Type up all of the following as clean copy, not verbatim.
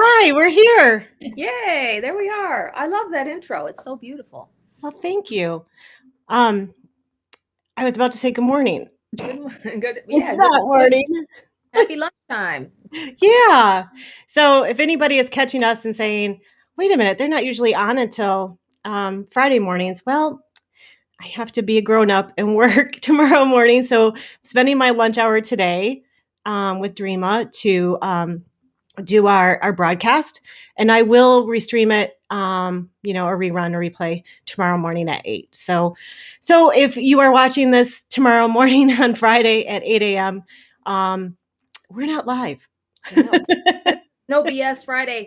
Hi, we're here. Yay, there we are. I love that intro. It's so beautiful. Well, thank you. Um, I was about to say good morning. Good morning. Good. It's Yeah, good. not morning. Happy lunchtime. Yeah. So if anybody is catching us and saying, wait a minute, they're not usually on until Friday mornings. Well, I have to be a grown up and work tomorrow morning. So I'm spending my lunch hour today with Dreama to do our broadcast, and I will restream it, a rerun or replay tomorrow morning at 8. So if you are watching this tomorrow morning on Friday at 8 a.m., we're not live No, no BS Friday.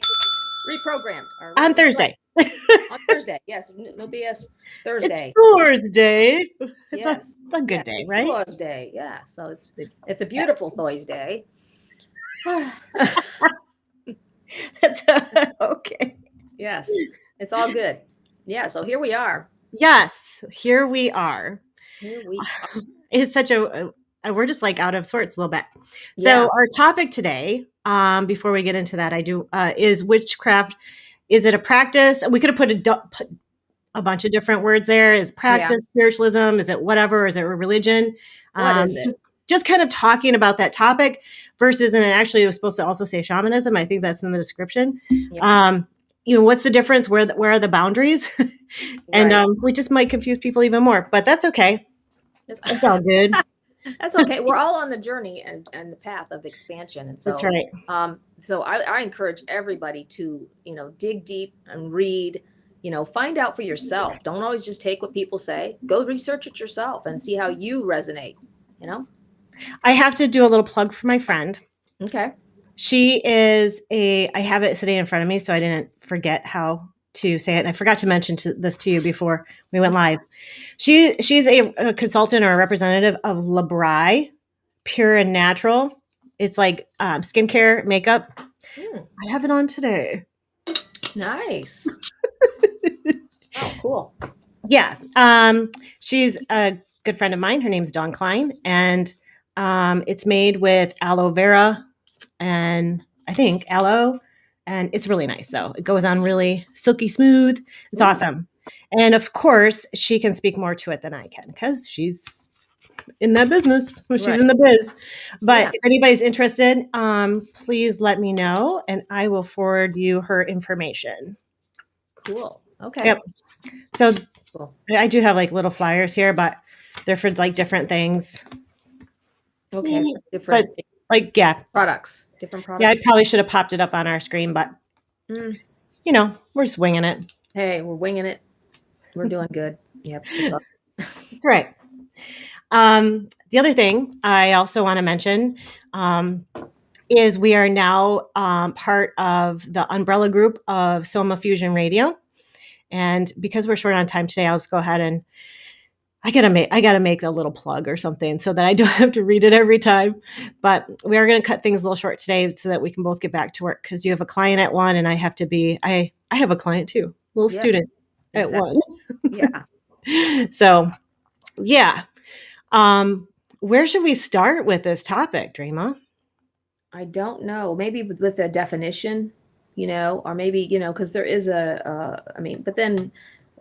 Reprogrammed or on replay Thursday. on Thursday. Yes, no BS It's Thursday. Thursday. It's Yes, a good yes, day, it's right? Thursday. Yeah, so it's a beautiful Thursday. Okay. Yes, it's all good. Yeah, so here we are. Yes, here we are. Here we are. It's such we're just like out of sorts a little bit. So Yeah, our topic today, before we get into that, I do is witchcraft. Is it a practice? We could have put a bunch of different words there. Is yeah. practice spiritualism? Is it whatever? Is it a religion? What is it? Just kind of talking about that topic versus, and actually, it was supposed to also say shamanism. I think that's in the description. Yeah, Um, what's the difference? Where are the boundaries? And right. we just might confuse people even more, but that's okay. It's all good. That's okay. We're all on the journey and the path of expansion. And That's so, right. I encourage everybody to, dig deep and read, find out for yourself. Don't always just take what people say. Go research it yourself and see how you resonate, you know? I have to do a little plug for my friend. Okay. She I have it sitting in front of me, so I didn't forget how to say it. And I forgot to mention this to you before we went live. She's a consultant or a representative of Labri, Pure and Natural. It's like skincare, makeup. Hmm, I have it on today. nice. Oh, cool. Yeah. She's a good friend of mine. Her name's Dawn Klein, and it's made with aloe vera and I think aloe, and it's really nice. So it goes on really silky smooth. It's Mm, awesome. And of course, she can speak more to it than I can because she's in that business. She's in right. the biz. But Yeah. if anybody's interested, please let me know and I will forward you her information. Cool. Okay. Yep. So Cool. I do have like little flyers here, but they're for like different things. Okay. But Different like, yeah. products. Different Yeah, I products. probably should have popped it up on our screen, but Mm, we're just winging it. hey, we're winging it. We're doing good. Yep. It's all. That's right. The other thing I also want to mention is we are now part of the umbrella group of Soma Fusion Radio. And because we're short on time today, I'll just go ahead and I gotta make a little plug or something so that I don't have to read it every time. But we are going to cut things a little short today so that we can both get back to work because you have a client at 1 and I have to be I have a client too, a little Yeah, student at exactly. 1. Yeah. So yeah. Where should we start with this topic, Dreama? I don't know. Maybe with a definition, or maybe, because there is but then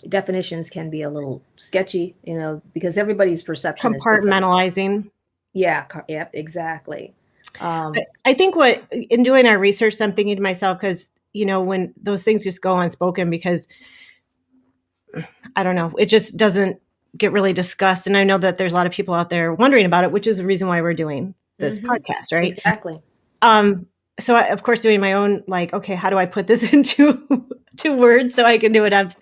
definitions can be a little sketchy, because everybody's perception is different. Compartmentalizing. Yeah, yep, exactly. Um, I think what in doing our research, I'm thinking to myself because when those things just go unspoken because I don't know, it just doesn't get really discussed. And I know that there's a lot of people out there wondering about it, which is the reason why we're doing this mhm, podcast, right? exactly. Um, so I, of course, doing my own like, okay, how do I put this into to words so I can do it on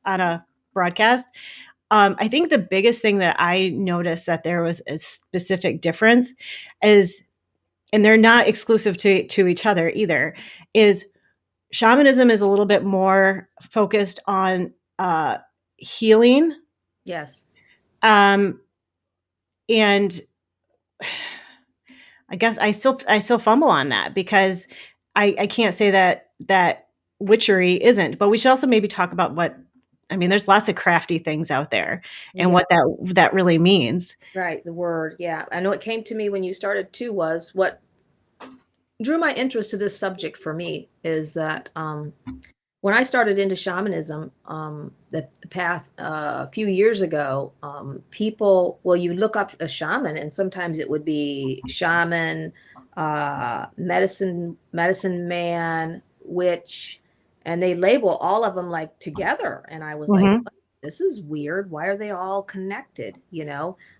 a broadcast? I think the biggest thing that I noticed that there was a specific difference is, and they're not exclusive to each other either, is shamanism is a little bit more focused on healing, Yes. um, and I guess I still fumble on that because I can't say that witchery isn't, but we should also maybe talk about what I mean. There's lots of crafty things out there, and Yeah, what that really means. right. The word. Yeah. I know it came to me when you started too was what drew my interest to this subject for me is that when I started into shamanism, the path a few years ago, people, well, you look up a shaman, and sometimes it would be shaman, medicine man, witch, and they label all of them like together. And I was like, Mhm. "What? This is weird. Why are they all connected?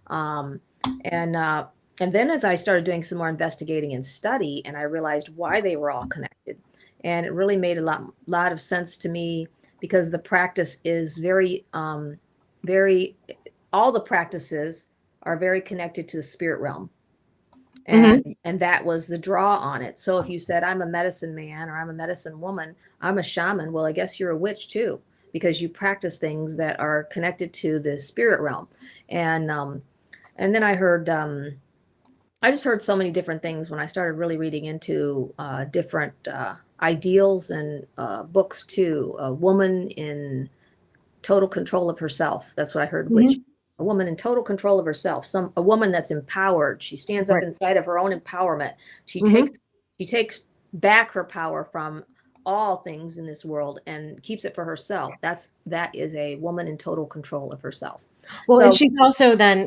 Um, and uh, and then as I started doing some more investigating and study, and I realized why they were all connected, and it really made a lot of sense to me because the practice is very all the practices are very connected to the spirit realm, Mhm. and that was the draw on it. So if you said I'm a medicine man or I'm a medicine woman, I'm a shaman, well, I guess you're a witch too, because you practice things that are connected to the spirit realm. And um and then I just heard so many different things when I started really reading into different ideals and books too. A woman in total control of herself. That's what I heard. Which Mhm. a woman in total control of herself. A woman that's empowered. She stands up Right. inside of her own empowerment. She Mhm. takes she takes back her power from all things in this world and keeps it for herself. That is a woman in total control of herself. Well, and So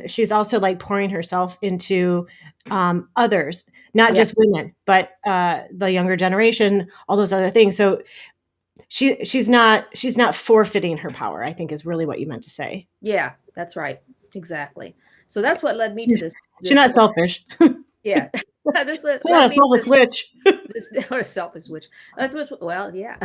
she's also, like, pouring herself into, others, not yeah, just women, but, the younger generation, all those other things, so she's not forfeiting her power, I think is really what you meant to say. yeah, that's right. Exactly. So that's what led me to She's this she's not this selfish. yeah. This I'm not led a me to selfish witch. this what a selfish witch. That's what well, yeah.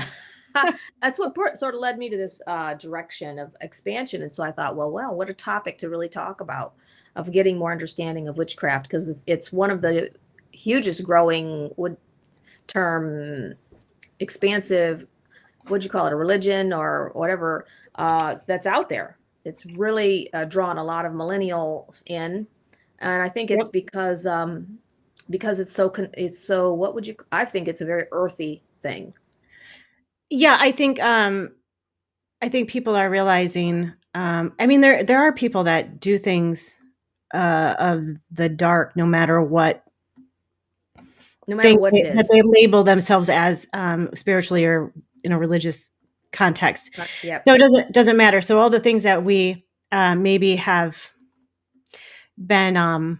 That's what sort of led me to this direction of expansion. And so I thought, well, what a topic to really talk about of getting more understanding of witchcraft because it's one of the hugest growing would term expansive, what'd you call it, a religion or whatever that's out there. It's really drawn a lot of millennials in, and I think it's Yep. because it's so what would you I think it's a very earthy thing. Yeah, I think people are realizing, I mean, there are people that do things, of the dark no matter what No matter thing what it that is. they label themselves as, spiritually or in a religious context. Yep. So it doesn't matter. So all the things that we, maybe have been,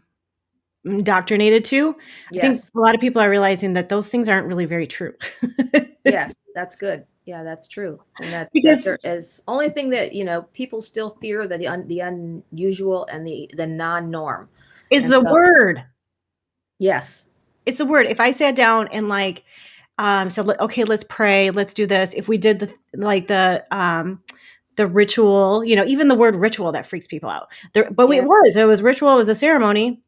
indoctrinated to, I think Yes. a lot of people are realizing that those things aren't really very true. Yes, that's good. Yeah, that's true. And that Because there is only thing that, people still fear the unusual and the non-norm. it's And the so, word. yes. It's the word. If I sat down and, like, said, "Okay, let's pray, let's do this." If we did the ritual, even the word ritual that freaks people out. But Yeah. it was ritual, it was a ceremony.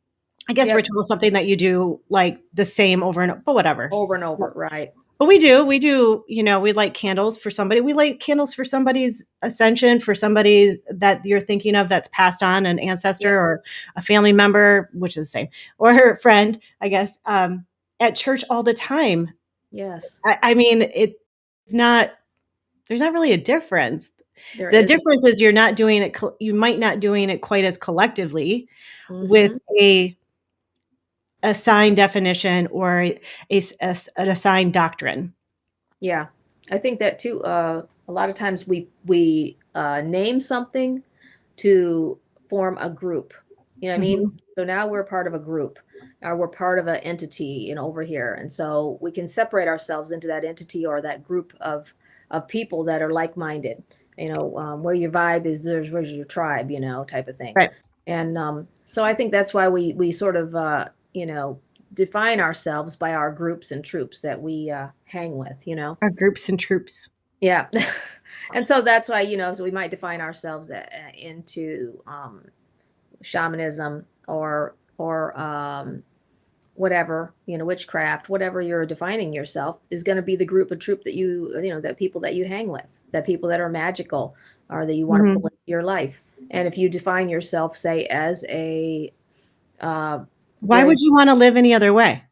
I guess Yep. ritual is something that you do, like, the same over and but whatever. Over and over, right. But we do, we light candles for somebody. We light candles for somebody's ascension, for somebody that you're thinking of that's passed on, an ancestor Yep. or a family member, which is the same, or her friend, I guess, at church all the time. Yes. I mean, it's not there's not really a difference. There The is. difference is you might not doing it quite as collectively with Mm-hmm. a assigned definition or an assigned doctrine. Yeah. I think that too, a lot of times we name something to form a group. You know what I mean? Mhm. So now we're part of a group, or we're part of an entity, over here. And so we can separate ourselves into that entity or that group of people that are like-minded. Where your vibe is, where's your tribe, type of thing. Right. And so I think that's why we sort of define ourselves by our groups and troops that we hang with. Our groups and troops. Yeah. And so that's why, so we might define ourselves into shamanism or whatever, witchcraft, whatever you're defining yourself is going to be the group of troop that that people that you hang with, that people that are magical or that you want to pull Mhm. into your life. And if you define yourself, say, as a Why very would you wanna live any other way?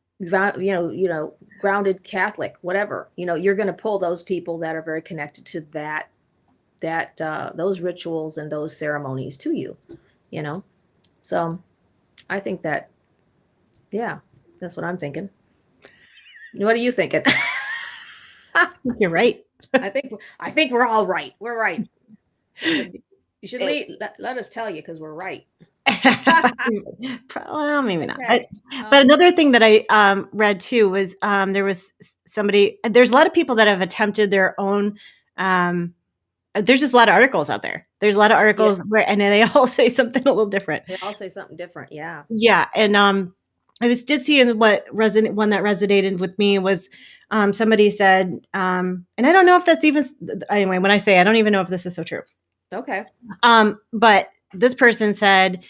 grounded Catholic, whatever, you're going to pull those people that are very connected to that those rituals and those ceremonies to you, you know. So I think that, yeah, that's what I'm thinking. What are you thinking? You're right. I think we're all right. We're right. But you should let us tell you because we're right. Well, maybe not. Okay. But another thing that I read too was there was somebody. There's a lot of people that have attempted their own. There's just a lot of articles out there. There's a lot of Yeah, articles where, and they all say something a little different. they all say something different. Yeah. Yeah, and I was did see what resonate one that resonated with me was somebody said, and I don't know if that's even anyway. When I say I don't even know if this is so true. Okay. But this person said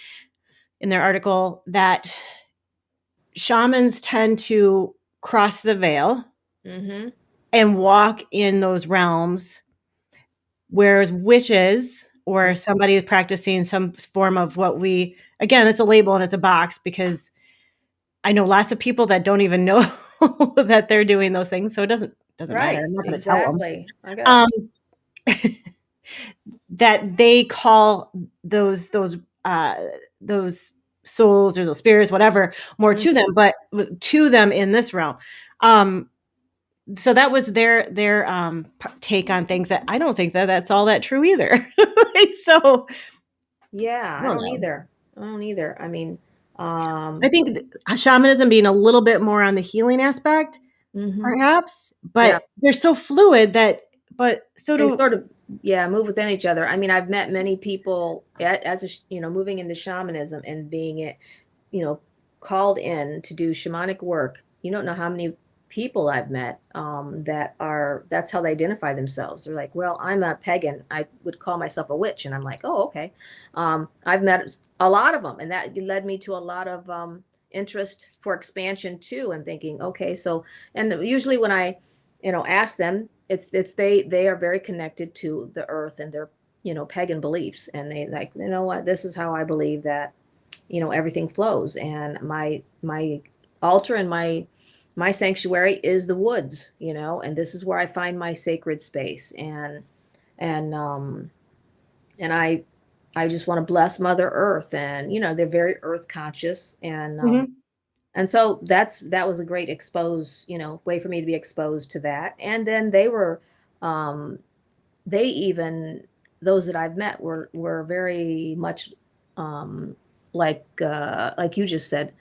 in their article that shamans tend to cross the veil Mm-hmm. and walk in those realms, whereas witches or somebody is practicing some form of what we again, it's a label and it's a box because I know lots of people that don't even know that they're doing those things, so it doesn't matter. Right. I'm not going to tell them. Exactly. I got That they call uh, those souls or those spirits, whatever, more it. to them, but to them in this realm. Um, so that was their take on things that I don't think that that's all that true either. So Yeah, I I don't don't know. either. I don't either. I mean, I think shamanism being a little bit more on the healing aspect, mhm. perhaps, Yeah, but they're so fluid that, but so they do sort of, yeah, move within each other. I mean, I've met many people as moving into shamanism and being it, you know, called in to do shamanic work. You don't know how many people I've met that's how they identify themselves. They're like, well, I'm a pagan. I would call myself a witch, and I'm like, oh, okay. I've met a lot of them, and that led me to a lot of interest for expansion too. And thinking, okay, so, and usually when I, ask them, it's they are very connected to the earth and their pagan beliefs, and they like, you know what, this is how I believe that everything flows, and my altar and my sanctuary is the woods, and this is where I find my sacred space, and and I just want to bless Mother Earth, and they're very earth conscious, Mhm. and so that was a great way for me to be exposed to that. And then um they even, those that I've met were very much um like you just said,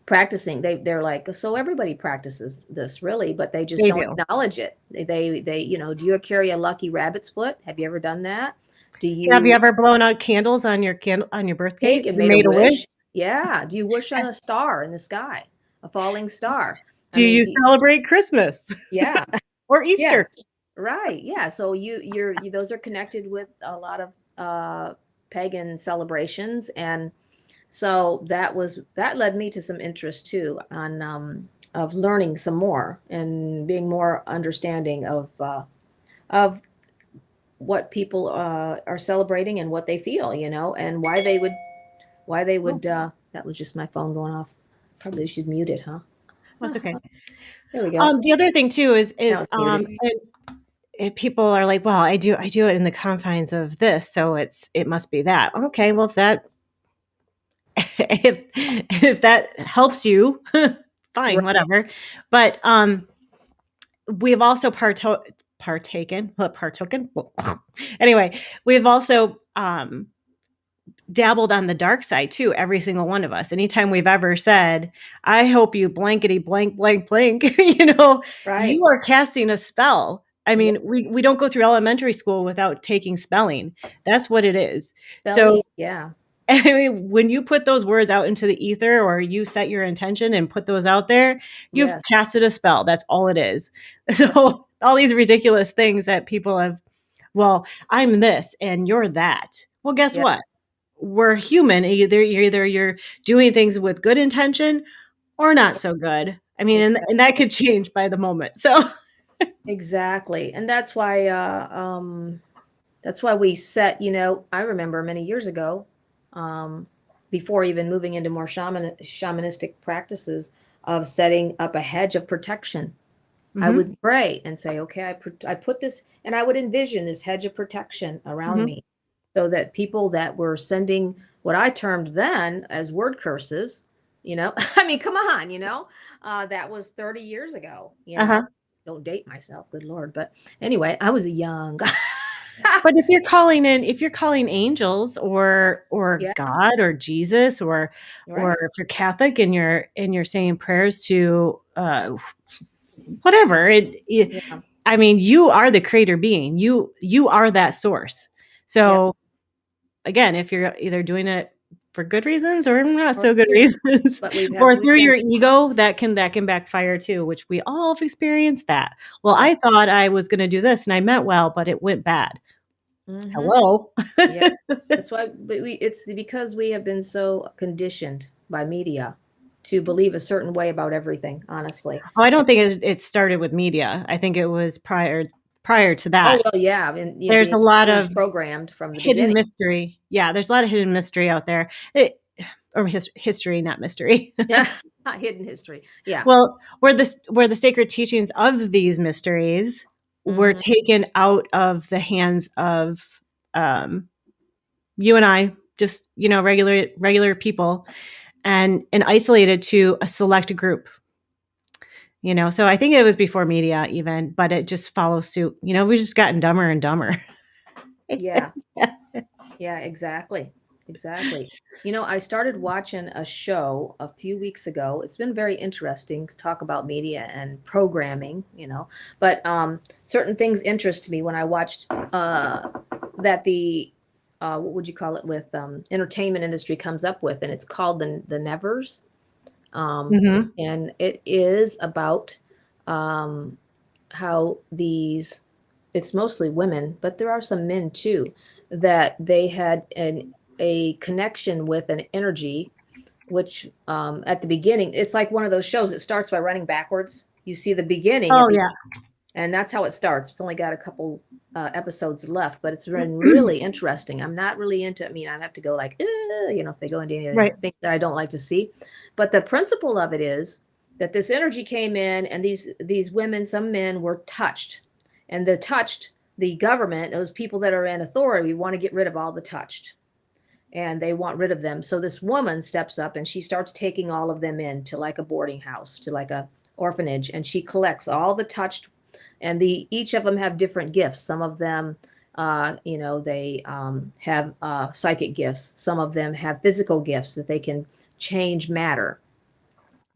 practicing. They're like, so everybody practices this really, but they just They don't do. acknowledge it. They do you carry a lucky rabbit's foot? Have you ever done that? Do Have you you ever blown out candles on your birthday? cake and You made a made a wish? wish? Yeah. Do you wish on a star in the sky, a falling star? I Do mean, you celebrate Christmas yeah. or Yeah. Easter? Right. Yeah. So those are connected with a lot of pagan celebrations, and so that led me to some interest too on of learning some more and being more understanding of what people are celebrating and what they feel, and why they would. That was just my phone going off. Probably should mute it, huh? That's okay. There we go. The other thing too Now is it's muted. people are like, well, I do it in the confines of this, so it must be that. Okay, well, if that if that helps you, fine, Right. whatever. But we've also partoken. Well, anyway, we've also dabbled on the dark side too, every single one of us. Anytime we've ever said, I hope you blankety blank blank blank, Right. you are casting a spell. I Yeah. mean, we don't go through elementary school without taking spelling. That's what it is. So Belly. Yeah. I mean, when you put those words out into the ether or you set your intention and put those out there, you've Yes. casted a spell. That's all it is. So all these ridiculous things that people have, well, I'm this and you're that. Well, guess Yeah. what? We're human. Either you're doing things with good intention or not so good. I mean, and that could change by the moment. So Exactly. And that's why we set, I remember many years ago, um, before even moving into more shamanistic practices, of setting up a hedge of protection. I mhm, would pray and say, okay, I put this, and I would envision this hedge of protection around mhm, me, so that people that were sending what I termed then as word curses, you know. I mean, come on, that was 30 years ago, Uh-huh. don't date myself, good Lord. But anyway, I was young. But if you're calling angels or Yeah, God or Jesus or right. if you're Catholic and you're saying prayers to whatever Yeah, I mean, you are the creator being. You are that source. yep. So again, if you're either doing it for good reasons or not Or so good yeah, reasons, but or we through can. your ego, that can backfire too, which we all have experienced that. Well, Yeah. I thought I was going to do this and I meant well, but it went bad. Hmm. Hello. Yeah. That's why, but it's because we have been so conditioned by media to believe a certain way about everything, honestly. Oh, I don't think it started with media. I think it was prior to Oh, that. well, yeah, and There's a lot being of programmed from the hidden beginning. mystery. Yeah, there's a lot of hidden mystery out there. Or history, not mystery. Yeah, hidden history. Yeah. Well, where the sacred teachings of these mysteries were Hmm. taken out of the hands of um, you and I, just regular people, and isolated to a select group. So I think it was before media even, but it just follows suit. We've just gotten dumber and dumber. Yeah. Yeah, exactly. Exactly. I started watching a show a few weeks ago. It's been very interesting to talk about media and programming, but certain things interest me when I watched that the what would you call it, with entertainment industry comes up with, and it's called the Nevers. Um, Hmm. and it is about um, how these, it's mostly women, but there are some men too, that they had a connection with an energy, which at the beginning, it's like one of those shows. It starts by running backwards. You see the beginning Oh at the, yeah. and that's how it starts. It's only got a couple episodes left, but it's been really interesting. I'm not really into, I mean, I have to go like, if they go into any of the Right. things that I don't like to see. But the principle of it is that this energy came in, and these women, some men were touched, and the touched, the government, those people that are in authority, want to get rid of all the touched, and they want rid of them. So this woman steps up and she starts taking all of them in to like a boarding house, to like a orphanage, and she collects all the touched, and the each of them have different gifts. Some of them they have psychic gifts. Some of them have physical gifts that they can change matter.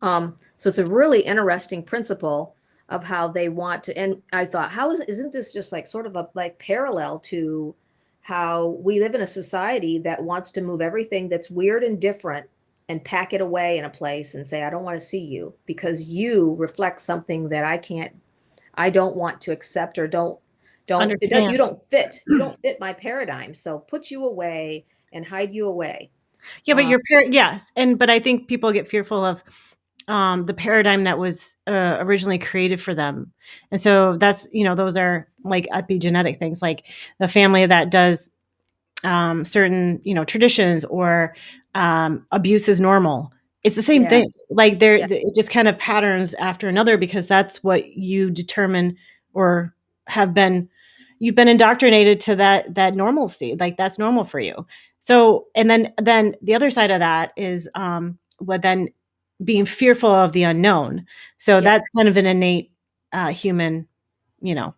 So it's a really interesting principle of how they want to. And I thought, isn't this just like sort of a like parallel to how we live in a society that wants to move everything that's weird and different and pack it away in a place and say, I don't want to see you because you reflect something that I don't want to accept, or Understand. you don't fit my paradigm. So put you away and hide you away. Yeah, but Uh, your parent, yes, but I think people get fearful of the paradigm that was originally created for them, and so that's those are like epigenetic things, like the family that does certain traditions or abuse is normal. It's the same yeah, thing. Like yeah, it just kind of patterns after another because that's what you determine or have been. You've been indoctrinated to that normalcy. Like that's normal for you. So and then the other side of that is what then being fearful of the unknown. So yeah, that's kind of an innate human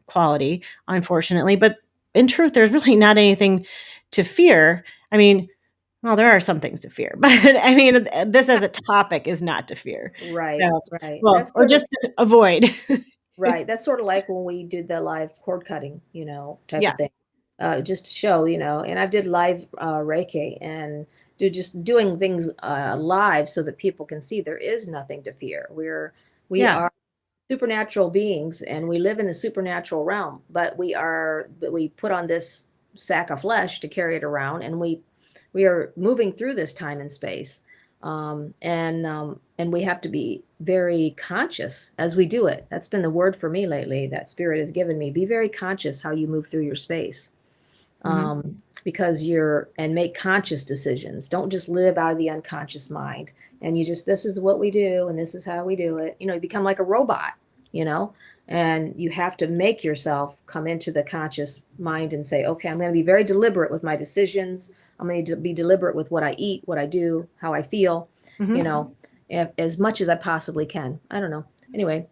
quality, unfortunately. But in truth, there's really not anything to fear. I mean, well, there are some things to fear, but I mean, this as a topic is not to fear. right, So, right. well, That's or sort of just to avoid. Right. That's sort of like when we did the live cord cutting, type Yeah. of thing. Just to show, and I did live Reiki, and just doing things live so that people can see there is nothing to fear. We Yeah. are supernatural beings, and we live in the supernatural realm, but we put on this sack of flesh to carry it around, and we are moving through this time and space. And we have to be very conscious as we do it. That's been the word for me lately that spirit has given me. Be very conscious how you move through your space, Mhm. because and make conscious decisions. Don't just live out of the unconscious mind. And this is what we do, and this is how we do it. You become like a robot, you know, and you have to make yourself come into the conscious mind and say, okay, I'm going to be very deliberate with my decisions. I'm going to be deliberate with what I eat, what I do, how I feel, you Mhm. know, as much as I possibly can. I don't know. Anyway,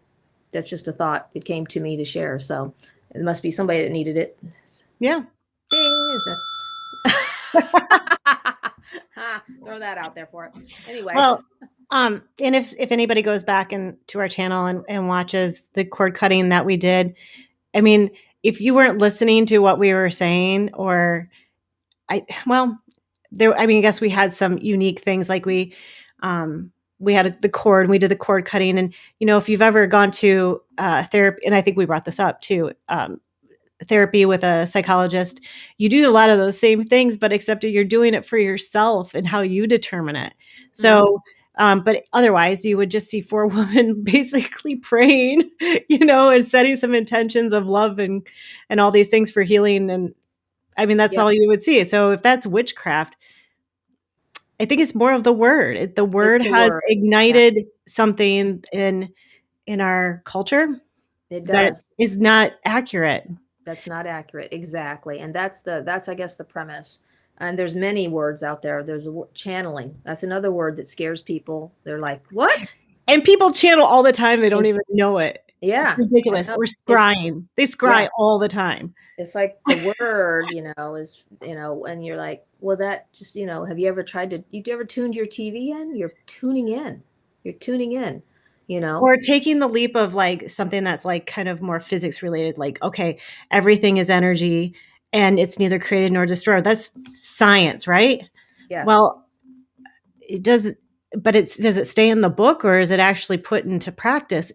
that's just a thought. It came to me to share. So it must be somebody that needed it. Yeah. Ding, that's throw that out there for it. Anyway, Well, and if anybody goes back and to our channel and watches the cord cutting that we did, I mean, if you weren't listening to what we were saying, or well, there, I mean, I guess we had some unique things, like we had the cord, and we did the cord cutting, and if you've ever gone to therapy, and I think we brought this up too, therapy with a psychologist, you do a lot of those same things, but except you're doing it for yourself and how you determine it. So, but otherwise, you would just see four women basically praying, and setting some intentions of love and all these things for healing. And I mean, that's yeah, all you would see. So if that's witchcraft, I think it's more of the word. The it's word the has word. Yeah, ignited something in our culture it that does. is not accurate. That's not accurate. Exactly. And that's I guess the premise. And there's many words out there. There's channeling. That's another word that scares people. They're like, "What?" And people channel all the time, they don't And even know it. It's yeah, I ridiculous. know. Or It's scrying. They yeah. scry all the time. It's like the word, is, and you're like, well, that just, have you ever you ever tuned your TV in? You're tuning in. You're tuning in, you know? Or taking the leap of, like, something that's, like, kind of more physics related, like, okay, everything is energy and it's neither created nor destroyed. That's science, right? Yes. Well, it does, but does it stay in the book, or is it actually put into practice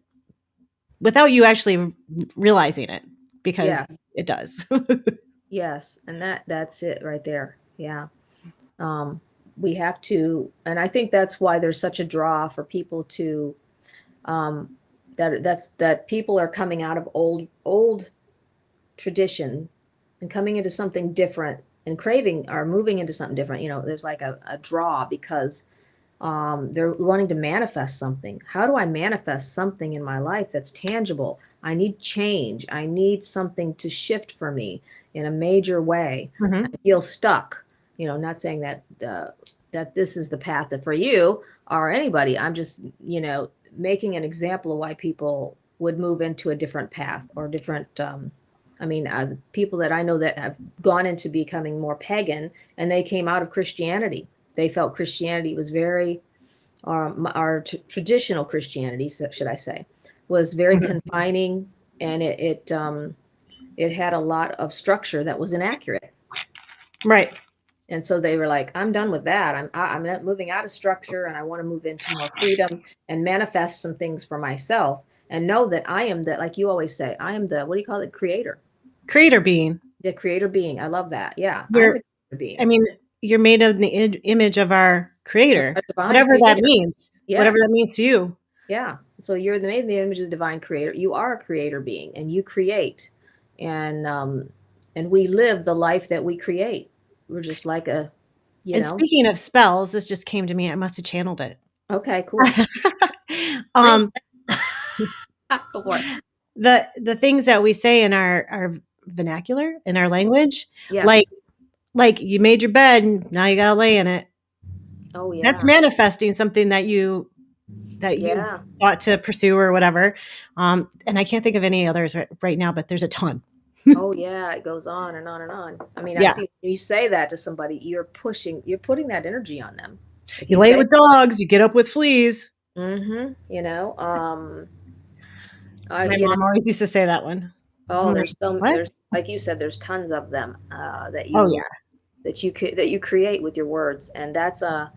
without you actually realizing it? Because Yes. it does. Yes. And that's it right there. Yeah. Um, we have to, and I think that's why there's such a draw for people to, um, that people are coming out of old tradition and coming into something different and craving or moving into something different. There's like a draw because they're wanting to manifest something. How do I manifest something in my life that's tangible? I need change. I need something to shift for me in a major way. I Mhm. feel stuck. Not saying that this is the path that for you or anybody. I'm just making an example of why people would move into a different path or different. People that I know that have gone into becoming more pagan, and they came out of Christianity. They felt Christianity was very, our traditional Christianity, should I say, was very Mhm. confining, and it had a lot of structure that was inaccurate. Right. And so they were like, I'm done with that. I'm not moving out of structure, and I want to move into more freedom and manifest some things for myself, and know that I am the, like you always say, I am the, what do you call it, creator, Creator being. the creator being. I love that. Yeah, I'm You're the creator I being. mean, you're made in the image of our creator, A divine whatever that creator. means, whatever Yes. that means to you. Yeah. So you're made in the image of the divine creator. You are a creator being, and you create, and we live the life that we create. We're just like a, you And know. speaking of spells, this just came to me. I must have channeled it. Okay, cool. Bring um, go for it. the things that we say in our vernacular, in our language, like Yes. like you made your bed, and now you gotta lay in it. Oh That's yeah. manifesting something that you Yeah. thought to pursue or whatever. And I can't think of any others right now, but there's a ton. Oh yeah. It goes on and on and on. I mean, I Yeah. see you say that to somebody, you're putting that energy on them. If You you lay say, with dogs, you get up with fleas. mm-hmm, My you know, mom always used to say that one. oh, I'm like, "What?" there's, like you said, there's tons of them, Oh, yeah. that you create with your words, and that's a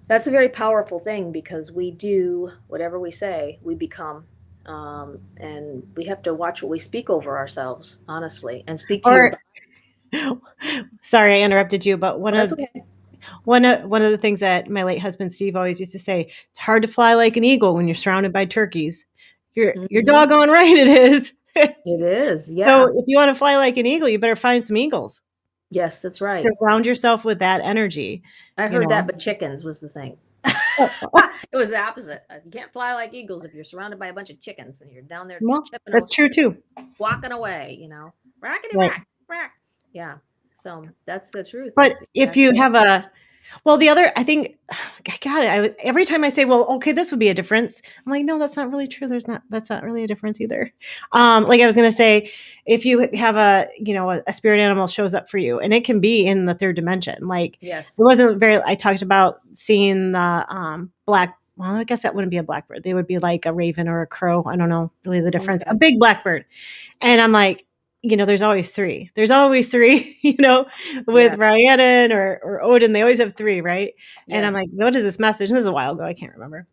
very powerful thing because we do whatever we say, we become, and we have to watch what we speak over ourselves, honestly, and speak to your Or body. sorry, I interrupted you, but Oh, that's okay. one of the things that my late husband Steve always used to say, "It's hard to fly like an eagle when you're surrounded by turkeys." You're Hmm. doggone right it is. It is, So yeah. if you wanna fly like an eagle, you better find some eagles. Yes, that's right. Surround yourself with that energy, I you heard that, know? but chickens was the thing. Oh, It was the opposite. You can't fly like eagles if you're surrounded by a bunch of chickens and you're down there well, chipping, that's true too. walking away, rackety Right. rack, rack. Yeah. So that's the truth. But That's if exactly you it. have Well, the other, I think, I got it. Every time I say, well, okay, this would be a difference. I'm like, no, that's not really true. That's not really a difference either. Like I was going to say, if you have a spirit animal shows up for you, and it can be in the third dimension. Like it Yes. wasn't very, I talked about seeing the black, well, I guess that wouldn't be a blackbird. They would be like a raven or a crow. I don't know really the difference. A Okay. big blackbird. And I'm like, there's always three. There's always three, with Yeah. Rhiannon or Odin, they always have three, right? And I'm Yes. like, what is this message? And this is a while ago. I can't remember.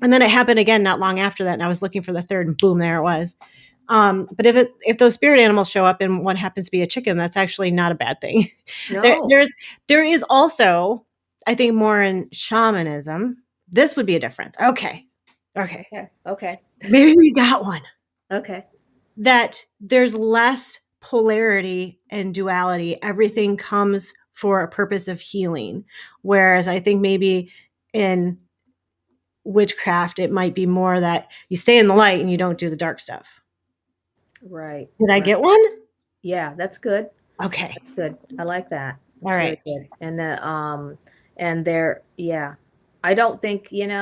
And then it happened again not long after that. And I was looking for the third, and boom, there it was. But if those spirit animals show up and one happens to be a chicken, that's actually not a bad thing. There, No. there's there is also, I think, more in shamanism. This would be a difference. Okay. Okay. Yeah. Okay. Maybe we got one. Okay. That there's less polarity and duality. Everything comes for a purpose of healing. Whereas I think maybe in witchcraft, it might be more that you stay in the light and you don't do the dark stuff. Right. Did I Right. get one? Yeah, that's good. Okay. That's good. I like that. All That's really right. good. And there, yeah. I don't think, It's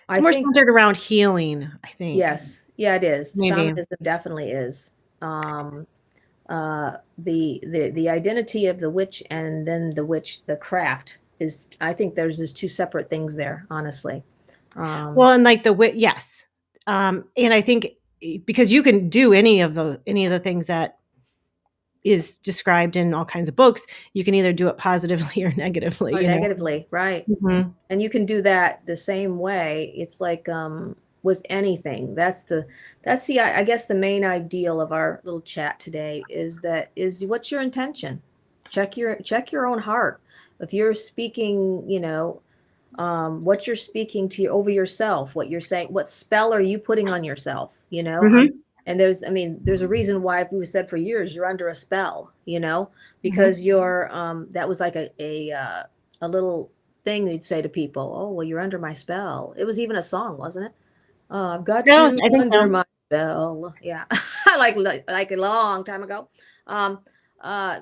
I more think centered around healing, I think. yes. Yeah, it is. Maybe. Shamanism definitely is. The identity of the witch and then the craft is, I think there's just two separate things there, honestly. Well, and like yes. And I think because you can do any of the things that is described in all kinds of books, you can either do it positively or negatively, Or negatively, right. Mhm. And you can do that the same way. It's like with anything. I guess the main ideal of our little chat today is what's your intention? Check your own heart. If you're speaking, what you're speaking to over yourself, what you're saying, what spell are you putting on yourself, Mhm. and there's a reason why we said for years you're under a spell, Mhm. because you're that was like a little thing you'd say to people. Oh, well, you're under my spell. It was even a song, wasn't it? I've got No, you I think under so. my spell. Yeah. like a long time ago. Um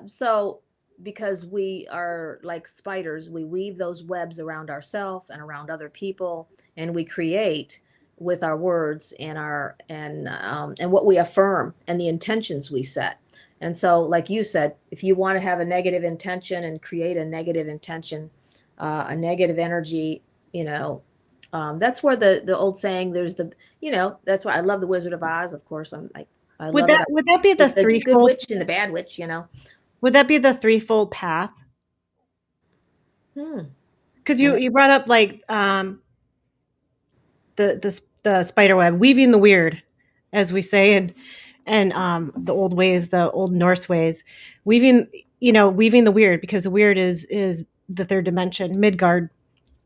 so because we are like spiders, we weave those webs around ourselves and around other people, and we create with our words and our and what we affirm and the intentions we set. And so, like you said, if you want to have a negative intention and create a negative intention, a negative energy, you know, that's where the old saying, that's why I love the Wizard of Oz. Of course, I Would love it. that would that be the It's the good threefold witch and the bad witch. would that be the threefold path? Hmm. Because And you brought up like the spider web, weaving the weird, as we say, and the old ways, the old Norse ways, weaving weaving the weird, because the weird is the third dimension, Midgard.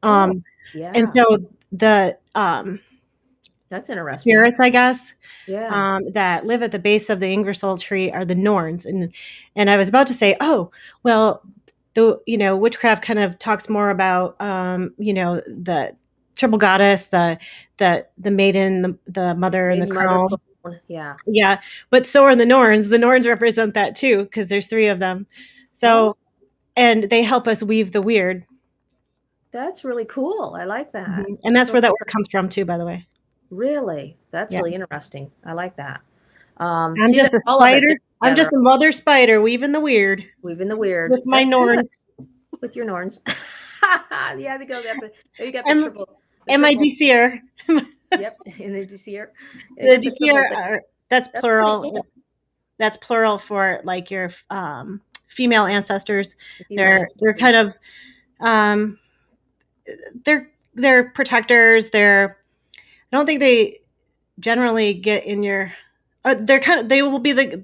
oh, Um, and yeah, so the that's interesting. spirits, I guess, Yeah. that live at the base of the Ingersoll tree are the Norns, and I was about to say, oh, well, the witchcraft kind of talks more about the triple goddess, the maiden, the mother, and the Maiden, mother, crone. clone. Yeah. Yeah, but so are the Norns. The Norns represent that too, because there's three of them. Oh, So, and they help us weave the weird. that's really cool. I like that. And That's that's where really that word comes from too, by the way. really. That's Yeah. really interesting. I like that. I'm See that just a all of it spider. fits I'm together. just a mother spider weaving the weird Weaving the weird. with my That's good. Norns With your Norns. Yeah, they go got you got the and triple, the and my triple. DCR. Yep, in the DCR. You The got the triple, DCR but are that's that's pretty plural. cool. That's plural for like your female ancestors. The female They're ancestors. kind of um, they're protectors. I don't think they generally get in your. They're kind of, they will be they're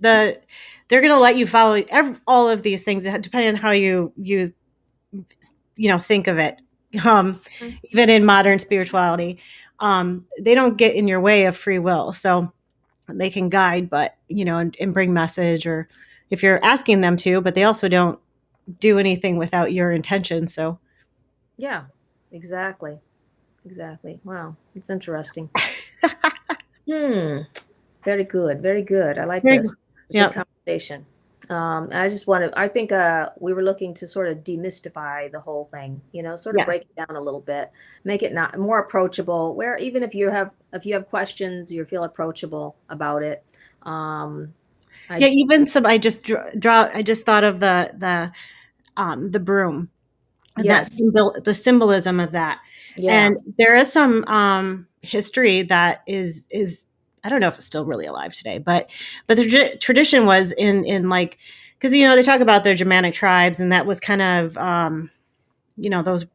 going to let you follow all of these things depending on how you think of it. Mhm. Even in modern spirituality, they don't get in your way of free will, so they can guide, but and bring message, or if you're asking them to, but they also don't do anything without your intention. So Yeah, exactly. Exactly. Wow, it's interesting. Hmm. Very good. Very good. I like very this. good. Good Yeah. conversation. I just want to, I think we were looking to sort of demystify the whole thing, sort of break Yes. it down a little bit, make it not more approachable, where even if you have questions, you feel approachable about it. Um, Yeah, I, even some I just I just thought of the broom and yes, the symbolism of that. yeah, And there is some history that is I don't know if it's still really alive today, but the tradition was in like because they talk about their Germanic tribes and that was kind of those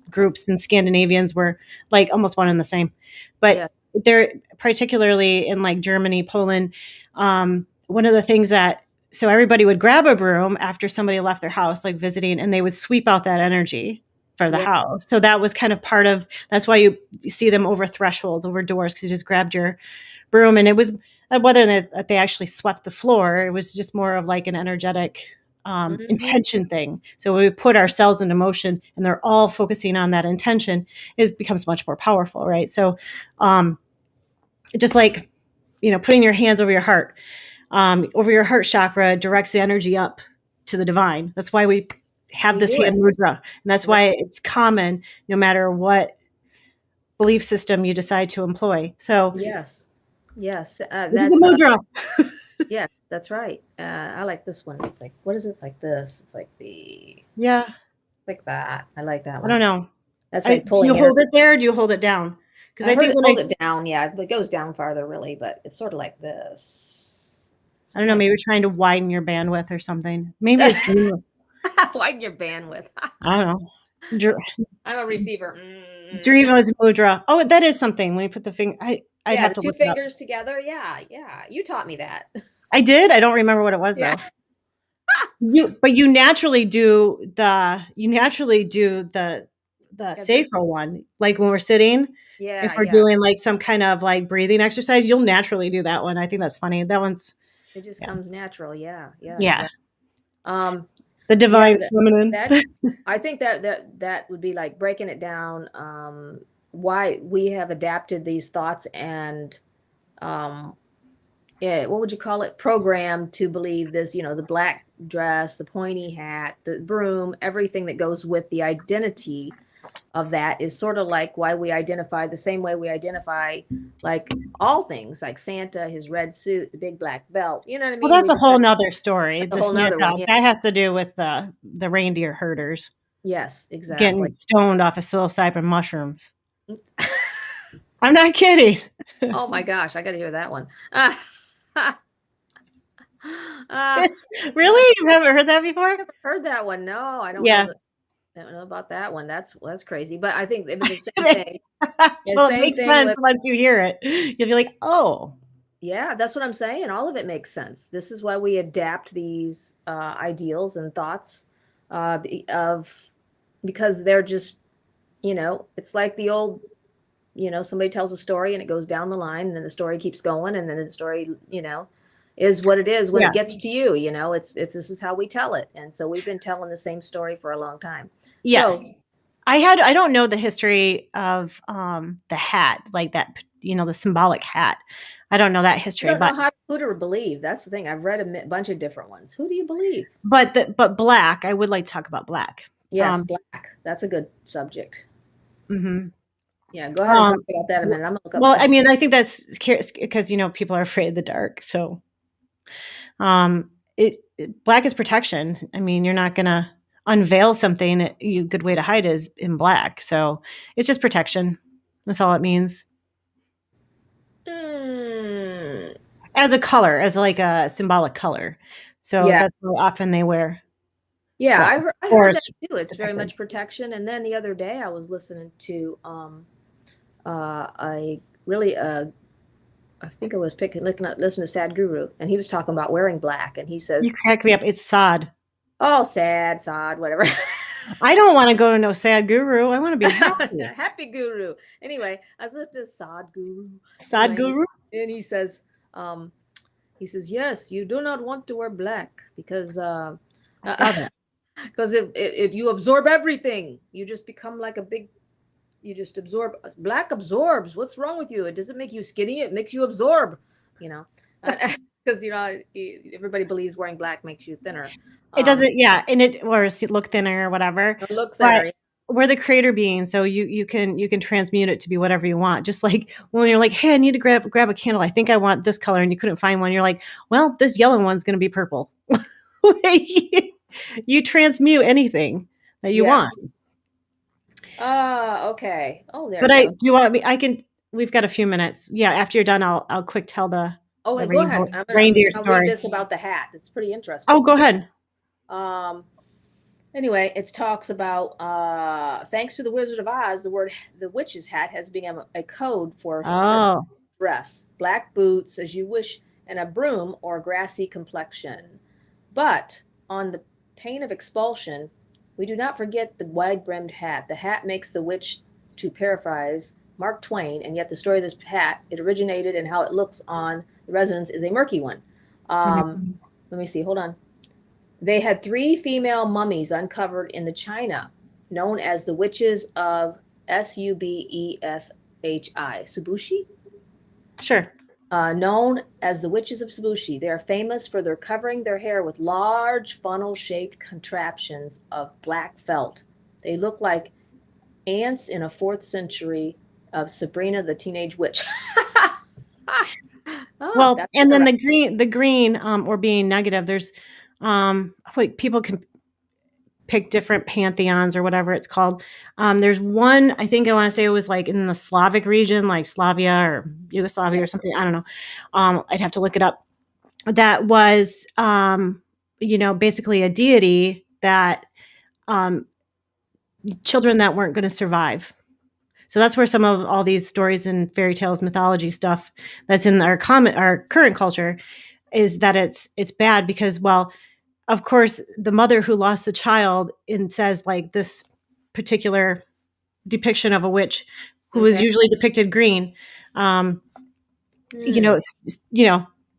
groups and Scandinavians were like almost one and the same. But yeah, they're particularly in like Germany, Poland, one of the things that so everybody would grab a broom after somebody left their house, like visiting, and they would sweep out that energy for the yeah, house. So that was kind of part of that's why you see them over thresholds, over doors, because you just grabbed your broom. And it was whether they actually swept the floor, it was just more of like an energetic hmm, intention thing. So when we put ourselves into motion and they're all focusing on that intention, it becomes much more powerful, right? So um, just like, putting your hands over your heart chakra directs the energy up to the divine. That's why we have we this do hand it. mudra. And that's Right. why it's common no matter what belief system you decide to employ. So Yes, yes, this is a that's, mudra. yeah, that's right. I like this one. It's like, what is it? It's like this. It's Yeah. like that. I like that I one. don't know. That's Do like you pulling hold energy. it there or do you hold it down? Because I I heard think it when hold it down, yeah, but it goes down farther really, but it's sort of like this. I don't Something know, like maybe trying to widen your bandwidth or something. Maybe it's dream. widen your bandwidth. I don't know. That's I'm a receiver. Dreamless mudra. Oh, that is something when you put the finger. I'd Yeah, have the to two look it up. fingers together. Yeah, yeah. You taught me that. I did. I don't remember what it was Yeah. though. You naturally do the Yeah, this sacral one. Like when we're sitting, if yeah, we're yeah. doing like some kind of like breathing exercise, you'll naturally do that one. I think that's funny. That one's It just yeah. comes natural. Yeah, yeah, Yeah. exactly. Um, The yeah, divine feminine. that I think that would be like breaking it down, why we have adapted these thoughts and um yeah, what would you call it? Programmed to believe this, the black dress, the pointy hat, the broom, everything that goes with the identity of that is sort of like why we identify the same way we identify like all things like Santa, his red suit, the big black belt. You know what I Well, mean? that's We a just whole nother story. that's a The whole nother one. Santa Yeah. that has to do with the reindeer herders Yes, exactly. getting stoned off of psilocybin mushrooms. I'm not kidding. Oh my gosh, I got to hear that one. Uh, uh, Really? You haven't heard that before? never heard that one. No, Yeah. I don't know about that one. That's crazy. But I think the same thing. Yeah, Well, it same makes thing sense with once you hear it. You'll be like, "Oh, yeah, that's what I'm saying. All of it makes sense. This is why we adapt these ideals and thoughts of because they're just, it's like the old, somebody tells a story and it goes down the line and then the story keeps going and then the story, is what it is when it yeah, gets to you, it's this is how we tell it. And so we've been telling the same story for a long time. yes." So I don't know the history of the hat, like that, the symbolic hat. I don't know that I history, don't know who to believe. That's the thing. I've read bunch of different ones. Who do you believe? but black. I would like to talk about black. Yes, Um, black. That's a good subject. mhm. Yeah, go ahead and talk Um, about that a minute. I'm gonna look up. well, I mean, I think that's because people are afraid of the dark. So, black is protection. I mean, you're not gonna unveil something. A good way to hide is in black. So it's just protection. That's all it means. Mm, As a color, as like a symbolic color. So yeah, that's why often they wear yeah. black. I Or heard that it's too. It's very protected. much protection. And then the other day, I was listening to I really I think I was listening to Sadhguru, and he was talking about wearing black, and he You says, crack me up. It's sad. "Oh, sad, sod, whatever." I don't want to go to no sad guru. I want to be happy. Happy Guru. Anyway, I was listening to Sadhguru. Sad Anyway, guru? and um, he says, yes, you do not want to wear black because I saw that. because you absorb everything. You just become like a big. You just absorb. Black absorbs. What's wrong with you? It doesn't make you skinny. It makes you absorb. You know. because everybody believes wearing black makes you thinner. It doesn't, yeah, and it or look thinner or whatever, Or look but thinner. we're the creator being, so you can transmute it to be whatever you want. Just like when you're like, "Hey, I need to grab a candle. I think I want this color," and you couldn't find one. You're like, "Well, this yellow one's gonna be purple." Like, you transmute anything that you Yes. want. Okay. Oh, there But you do go. you want me I can we've got a few minutes. Yeah, after you're done, I'll quick tell Oh, the wait, go ahead. reindeer I'll read story. this about the hat. It's pretty Oh, interesting. go ahead. Um, Anyway, it talks about thanks to the Wizard of Oz, the witch's hat has become a code for a certain Oh, dress, black boots as you wish, and a broom or grassy complexion. But on the pain of expulsion, we do not forget the wide-brimmed hat. The hat makes the witch, to paraphrase Mark Twain, and yet the story of this hat, it originated and how it looks on the residents is a murky one. Um, mhm. Let me see. Hold on. They had three female mummies uncovered in the China, known as the witches of Subushi, Sure. known as the witches of Subushi. They are famous for their covering their hair with large funnel-shaped contraptions of black felt. They look like ants in a fourth century of Sabrina the Teenage Witch. Ah, Well, that's and then interesting. the green, or being negative, there's, wait, people can pick different pantheons or whatever it's called. There's one, I think I wanna say it was, like, in the Slavic region, like Slavia or Yugoslavia or something, I don't know. I'd have to look it up. That was, basically a deity that, um, children that weren't gonna survive. So that's where some of all these stories and fairy tales, mythology stuff that's in our current culture is that it's bad because, well, of course, the mother who lost the child and says like this particular depiction of a witch who was Okay. usually depicted green, um, Hmm.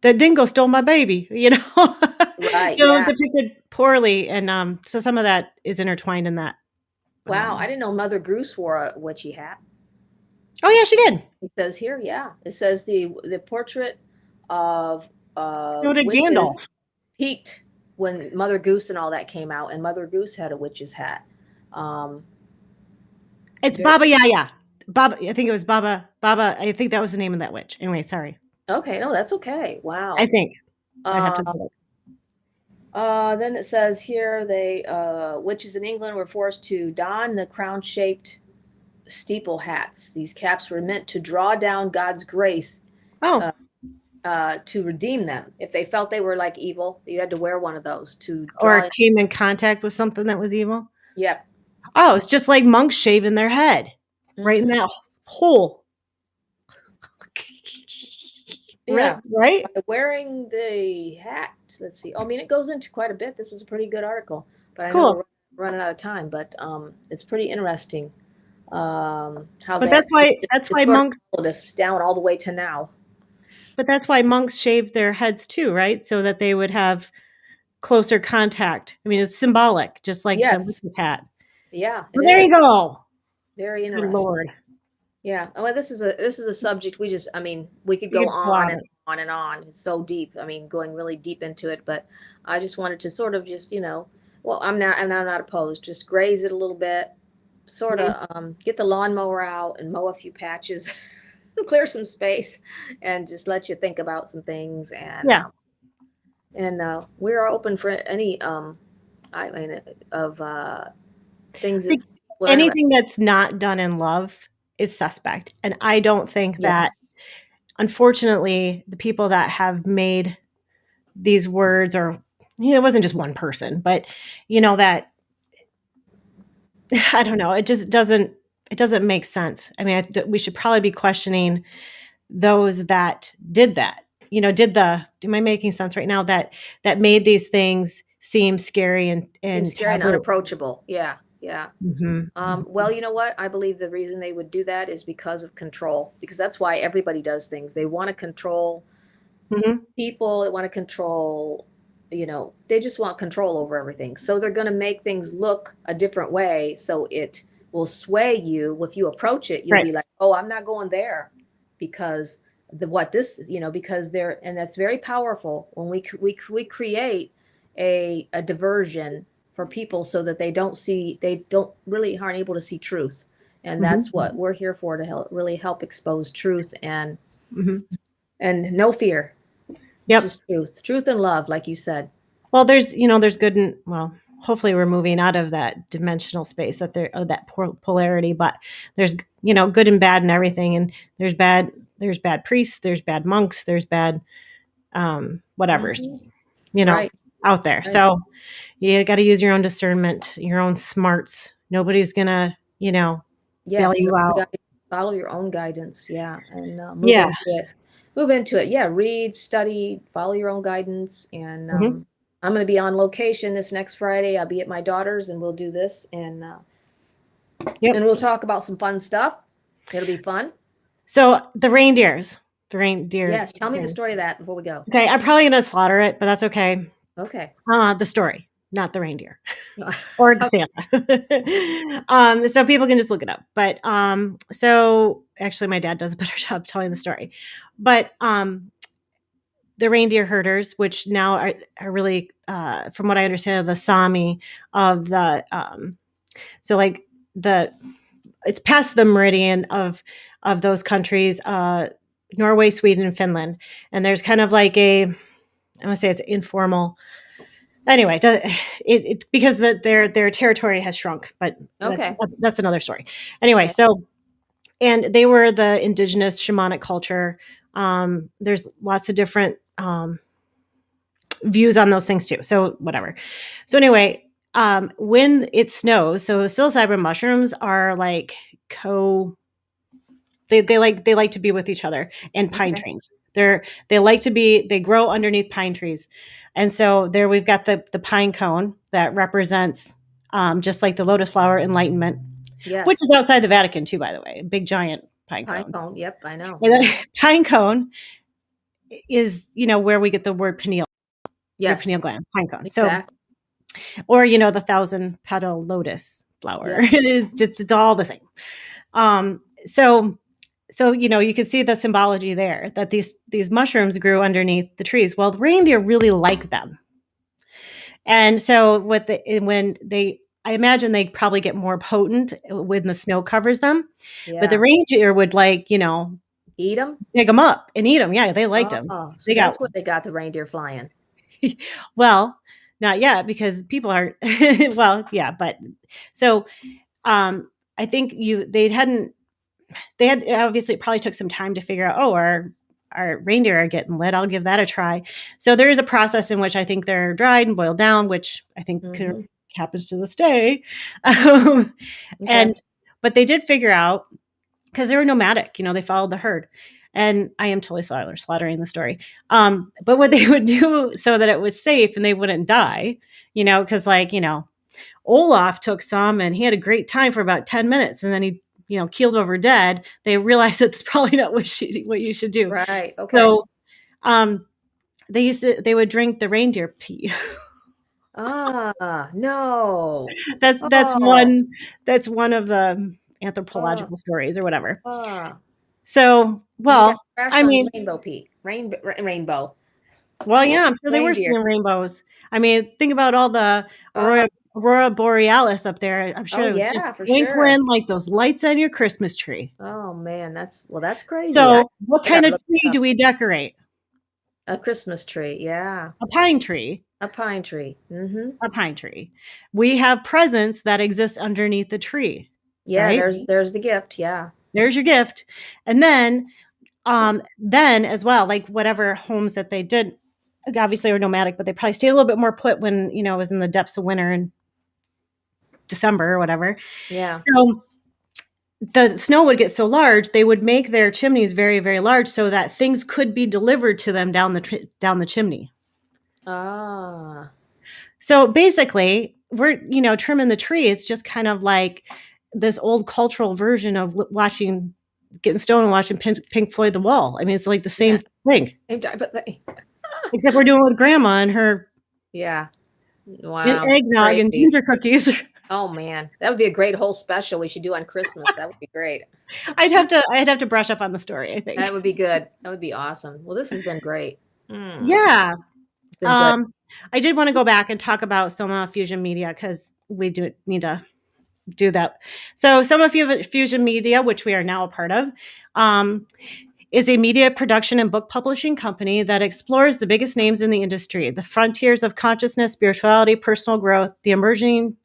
the dingo stole my baby, Right. so Yeah. depicted poorly, and so some of that is intertwined in that. Wow. I Um, didn't know Mother Goose wore a witchy hat. oh yeah, she did. It says here, yeah. It says the portrait of So did witches Gandalf. peaked when Mother Goose and all that came out, and Mother Goose had a witch's hat. Um, It's Very Baba Yaga. Baba, I think it was Baba. I think that was the name of that witch. Anyway, sorry. okay. No, that's okay. I Wow. think I'd have to Uh, look it up. then it says here they witches in England were forced to don the crown-shaped steeple hats. These caps were meant to draw down God's grace Oh, uh, to redeem them. If they felt they were like evil, you had to wear one of those to or draw in. came in contact with something that was evil. Yep. Oh, it's just like monks shaving their head, right in Hmm. that hole. Yeah. Right? By wearing the hat, let's see. Oh, I mean, it goes into quite a bit. This is a pretty good article, but I know Cool. we're running out of time. But it's pretty interesting how But that that's it's why sort of monks followed us down all the way to now. but that's why monks shaved their heads too, right? So that they would have closer contact. I mean, it's symbolic, just like the Yes. witch's hat. Yeah, it Well, there is. you go. Very Good interesting. lord. Yeah. Well, this is a subject we just, I mean, we could We go could still on have and it. on and on. It's so deep. I mean, going really deep into it, but I just wanted to sort of just, well, I'm not opposed. Just graze it a little bit, sort Mhm. of get the lawnmower out and mow a few patches, clear some space, and just let you think about some things. Yeah. And we are open for any I mean of things that Think people are interested. anything that's not done in love is suspect, and I don't think that, Yes. unfortunately, the people that have made these words or it wasn't just one person, but, that I don't know, it doesn't make sense. I mean, we should probably be questioning those that did that. Am I making sense right now that made these things seem scary and Seems scary and taboo? unapproachable. Yeah, yeah. Mhm, Well, mhm, you know what? I believe the reason they would do that is because of control, because that's why everybody does things. They want to control mhm. people, they want to control, they just want control over everything. So they're going to make things look a different way so it will sway you. If you approach it, you'll Right. be like, oh, I'm not going there because what this, because they're, and that's very powerful when we create a diversion for people so that they don't really aren't able to see truth. And Mhm. that's what we're here for, to help expose truth, Mhm. and no fear, Yep. just truth and love, like you said. Well, there's good and well, hopefully we're moving out of that dimensional space that there of that polarity, but there's good and bad and everything, and there's bad priests, there's bad monks, there's bad whatever's, Hmm. you know, Right, out there. right. So you got to use your own discernment, your own smarts. Nobody's gonna, bail Yes, you out. follow your own guidance. Yeah, and move Yeah. into it. Move into it. Yeah, read, study, follow your own guidance. And Hmm. I'm going to be on location this next Friday. I'll be at my daughter's, and we'll do this, Yep. and we'll talk about some fun stuff. It'll be fun. So the reindeer Yes, tell me the thing. story of that before we go. Okay, I'm probably gonna slaughter it, but that's okay. Okay. The story, not the reindeer. Or the Santa. So people can just look it up. But so actually my dad does a better job telling the story. But the reindeer herders, which now are really from what I understand, the Sami of the so like the it's past the meridian of those countries, Norway, Sweden, and Finland. And there's kind of like I want to say it's informal. Anyway, it because their territory has shrunk, but Okay. that's another story. Anyway, Okay. so and they were the indigenous shamanic culture. There's lots of different views on those things too. So whatever. So anyway, when it snows, so psilocybin mushrooms are like co they like to be with each other, and pine Okay. trees. They grow underneath pine trees. And so there we've got the pine cone that represents just like the lotus flower enlightenment, which Yes. is outside the Vatican too, by the way, a big giant pine Pine cone. cone. Yep, I know. And Yeah. then pine cone is where we get the word pineal, your Yes. pineal gland, pine cone. So, Exactly. or the thousand petal lotus flower. Yep. It's all the same. So you can see the symbology there, that these mushrooms grew underneath the trees. Well, the reindeer really like them. And so I imagine they probably get more potent when the snow covers them, but the Yeah. reindeer would Eat them. dig them up and eat them. Yeah, they liked them. Oh, so They got that's what they got the reindeer flying. well, not yet because people aren't well, yeah, but so I think they had obviously it probably took some time to figure out, oh, our reindeer are getting lit. I'll give that a try. So there is a process in which I think they're dried and boiled down, which I think Hmm. happens to this day. Um, Okay. and but they did figure out, because they were nomadic, they followed the herd. And I am totally slaughtering the story. But what they would do so that it was safe and they wouldn't die, because Olaf took some and he had a great time for about 10 minutes and then he, keeled over dead. They realized that's probably not what you should do. Right. Okay. So um, they would drink the reindeer pee. Ah, no. That's Oh, one of the oh, anthropological stories or whatever. oh. So, And they got well, crashed I on mean, Rainbow Peak. Rainbow. well, yeah, I'm sure they were Reindeer. seeing rainbows. I mean, think about all the Oh, aurora borealis up there. I'm oh sure it was just yeah, for sure. twinkling like those lights on your Christmas tree. Oh man, that's crazy. So, what I got kind to of look it tree up. do we decorate? A Christmas tree. Yeah. A pine tree. A pine tree. Mm-hmm. A pine tree. We have presents that exist underneath the tree, Yeah, right? there's the gift. Yeah. There's your gift. And then as well, like whatever homes that they did, obviously were nomadic, but they probably stayed a little bit more put when, it was in the depths of winter in December or whatever. Yeah. So the snow would get so large, they would make their chimneys very, very large so that things could be delivered to them down the chimney. Ah. So basically, we're, trimming the tree. It's just kind of like this old cultural version of getting stoned and watching Pink Floyd The Wall. I mean, it's like the Yeah. same thing, But except we're doing it with grandma and her yeah. Wow. eggnog and Crazy. ginger cookies. Oh man, that would be a great whole special we should do on Christmas. That would be great. I'd have to brush up on the story, I That think. would be good. That would be awesome. Well, this has been great. Yeah. It's been good. I did want to go back and talk about Soma Fusion Media because we do need to do that. So Soma Fusion Media, which we are now a part of, um, is a media production and book publishing company that explores the biggest names in the industry, the frontiers of consciousness, spirituality, personal growth, the emerging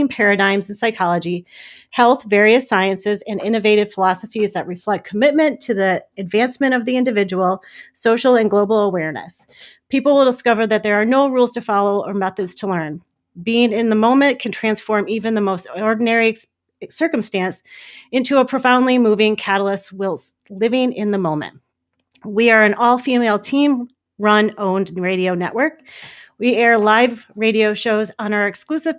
paradigms in psychology, health, various sciences, and innovative philosophies that reflect commitment to the advancement of the individual, social, and global awareness. People will discover that there are no rules to follow or methods to learn. Being in the moment can transform even the most ordinary circumstance into a profoundly moving catalyst whilst living in the moment. We are an all female team run, owned radio network. We air live radio shows on our exclusive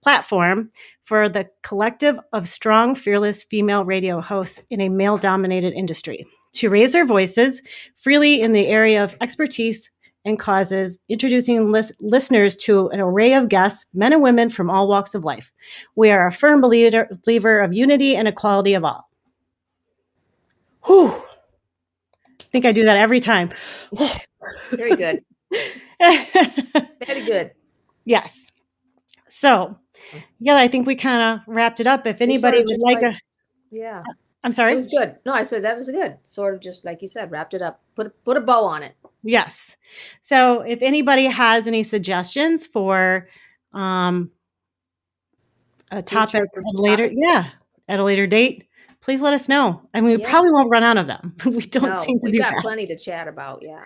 platform for the collective of strong, fearless female radio hosts in a male dominated industry to raise their voices freely in the area of expertise and causes, introducing listeners to an array of guests, men and women from all walks of life. We are a firm believer of unity and equality of all. Whew. I think I do that every time. Very good. Very good. Yes. So, yeah, I think we kind of wrapped it up. If anybody would like a, yeah, I'm sorry. it was good. No, I said that was good. Sort of just like you said, wrapped it up. Put a bow on it. Yes. So, if anybody has any suggestions for a topic at a later date, please let us know. I mean, we probably won't run out of them. We don't seem to do that. We've got plenty to chat about. Yeah.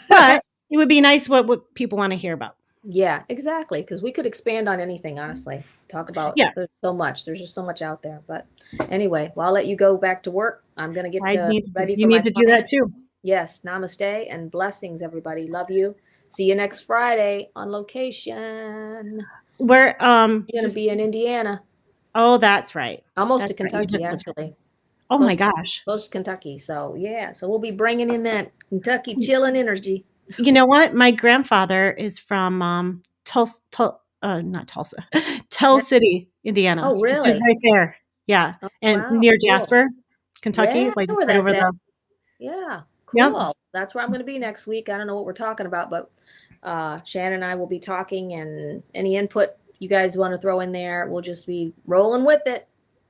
But it would be nice what people want to hear about. Yeah, exactly. Because we could expand on anything, honestly. Talk about, there's so much. There's just so much out there. But anyway, well, I'll let you go back to work. I'm going to get ready for you need to do that too. Yes. Namaste and blessings, everybody. Love you. See you next Friday on location. We're going to be in Indiana. Oh, that's right. Almost to Kentucky, actually. Oh my gosh. Close to Kentucky. So yeah. So we'll be bringing in that Kentucky chilling energy. You know what? My grandfather is from Tulsa, not Tulsa, Tell City, Indiana. Oh, really? Right there. Yeah. Oh, and near Jasper, Kentucky. Yeah, like just right over the. Yeah. Cool. Yep. That's where I'm going to be next week. I don't know what we're talking about, but Shannon and I will be talking, and any input you guys want to throw in there, we'll just be rolling with it.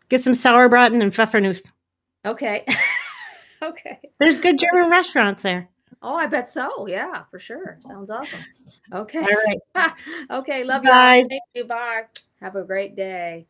Get some sauerbraten and Pfeffernuss. Okay. Okay. There's good German restaurants there. Oh, I bet so. Yeah, for sure. Sounds awesome. Okay. All right. Okay. Love you. Thank you. Bye. Have a great day.